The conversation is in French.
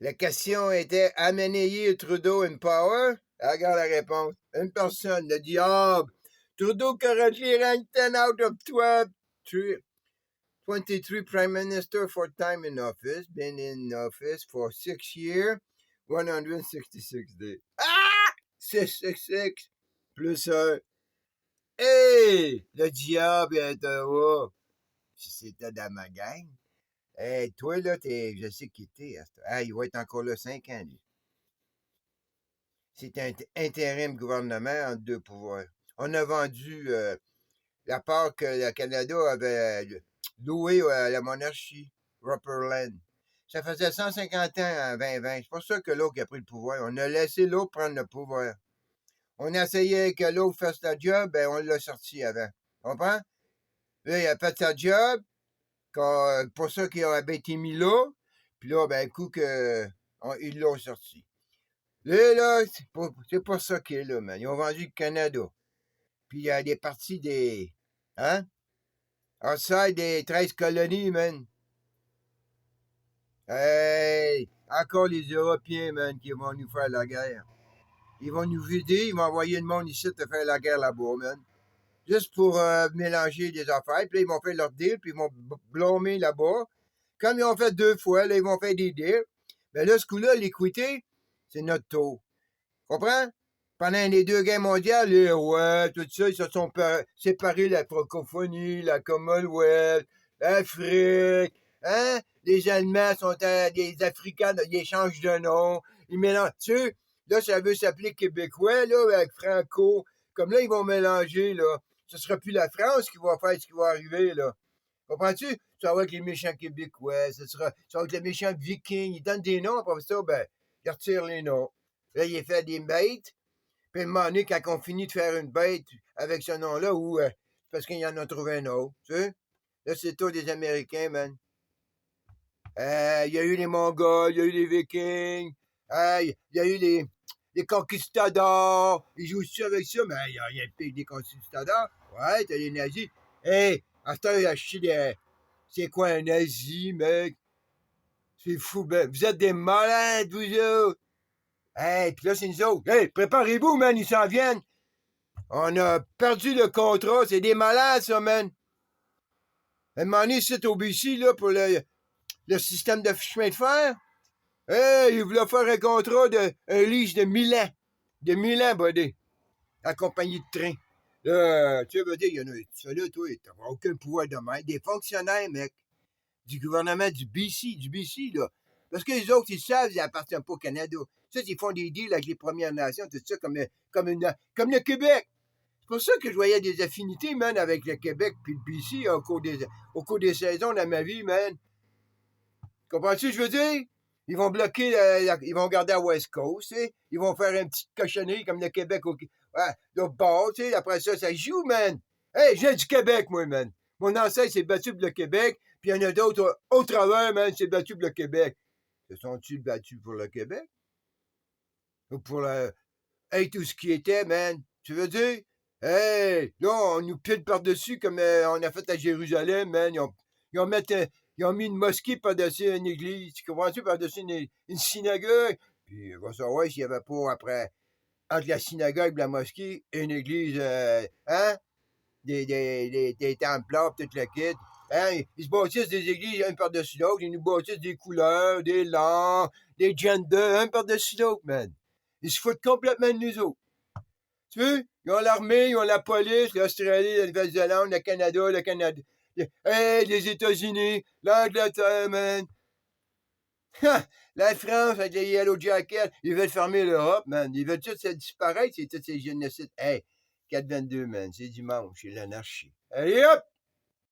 La question était amener Trudeau in power? Regarde la réponse. Une personne, le diable. Trudeau currently ranked 10 out of 12, 23 prime minister for time in office, been in office for 6 years, 166 days. Ah! 666 plus 1. Hey! Le diable est heureux. Si c'était dans ma gang. Hey, toi, là, je sais qui t'es. Il va être encore là 5 ans, lui. C'est un intérim gouvernement entre deux pouvoirs. On a vendu la part que le Canada avait louée à la monarchie, Rupert. Ça faisait 150 ans en 2020. C'est pour ça que l'autre a pris le pouvoir. On a laissé l'autre prendre le pouvoir. On a essayé que l'autre fasse la job, ben on l'a sorti avant. Comprends? Là, il a fait sa job, pour ça qu'il avait été mis là. Puis là, ben, coup que ils l'ont sorti. Là, c'est pas ça qu'il est là, man. Ils ont vendu le Canada. Puis il y a des parties des. Hein? Outside des 13 colonies, man. Hey! Encore les Européens, man, qui vont nous faire la guerre. Ils vont nous vider, ils vont envoyer le monde ici te faire la guerre là-bas, man. Juste pour mélanger des affaires. Puis là, ils vont faire leur deal, puis ils vont blâmer là-bas. Comme ils ont fait 2 fois, là, ils vont faire des deals. Mais là, ce coup-là, l'équité, c'est notre taux. Comprends? Pendant les 2 guerres mondiales, ouais, tout ça, ils se sont séparés la francophonie, la Commonwealth, l'Afrique, hein? Les Allemands sont des Africains, ils changent de nom, ils mélangent. Tu sais, là, ça veut s'appeler québécois, là, avec franco. Comme là, ils vont mélanger, là. Ce sera plus la France qui va faire ce qui va arriver, là. Comprends-tu? Ça va être les méchants québécois, ça va être les méchants vikings. Ils donnent des noms, après ça, ben, ils retirent les noms. Là, il fait des bêtes. Puis, à un moment donné, quand on finit de faire une bête avec ce nom-là, ou parce qu'il y en a trouvé un autre, tu sais? Là, c'est tout des Américains, man. Il y a eu les Mongols, il y a eu les Vikings, il y a eu les conquistadors. Ils jouent aussi avec ça, mais il y a rien de pire que des conquistadors. Ouais, t'as les nazis. Hey, à ce temps, il a acheté des. C'est quoi un nazi, mec? C'est fou, ben. Vous êtes des malades, vous autres. Hey, pis là, c'est nous autres. Hey, préparez-vous, man, ils s'en viennent. On a perdu le contrat. C'est des malades, ça, man. À un moment donné, c'est au BC, là, pour le système de chemin de fer. Hey, ils voulaient faire un contrat un lease de 1000 ans. De 1000 ans, buddy. La compagnie de train. Là, tu veux dire, il y en a, ça là, toi, t'as aucun pouvoir de main. Des fonctionnaires, mec, du gouvernement du BC, là. Parce que les autres, ils savent, ils appartiennent pas au Canada. Ça, ils font des deals avec les Premières Nations, tout ça, comme le Québec. C'est pour ça que je voyais des affinités, man, avec le Québec puis le BC au cours des saisons de ma vie, man. Comprends-tu ce que je veux dire? Ils vont bloquer, ils vont garder à West Coast, tu sais. Ils vont faire une petite cochonnerie comme le Québec au bord, tu sais. Après ça, ça joue, man. Hey, j'ai du Québec, moi, man. Mon ancêtre s'est battu pour le Québec, puis il y en a d'autres au travers, man, s'est battu pour le Québec. Se sont-ils battus pour le Québec? Ou pour le. Hey, tout ce qui était, man. Tu veux dire? Hey, là, on nous pile par-dessus comme on a fait à Jérusalem, man. Ils ont, ils ont mis une mosquée par-dessus une église. Tu comprends-tu? Par-dessus une synagogue. Puis, on va savoir s'il n'y avait pas, après, entre la synagogue et la mosquée, une église, hein? Des templars, toute la kit. Hein? Ils se bâtissent des églises un par-dessus l'autre. Ils nous bâtissent des couleurs, des langues, des genders, un par-dessus l'autre, man. Ils se foutent complètement de nous autres. Tu vois? Ils ont l'armée, ils ont la police, l'Australie, la Nouvelle-Zélande, le Canada. Hey, les États-Unis, l'Angleterre, man. La France avec les Yellow Jackets, ils veulent fermer l'Europe, man. Ils veulent tous disparaître, c'est tous ces génocides. Hey, 4-22, man, c'est dimanche, c'est l'anarchie. Allez hop!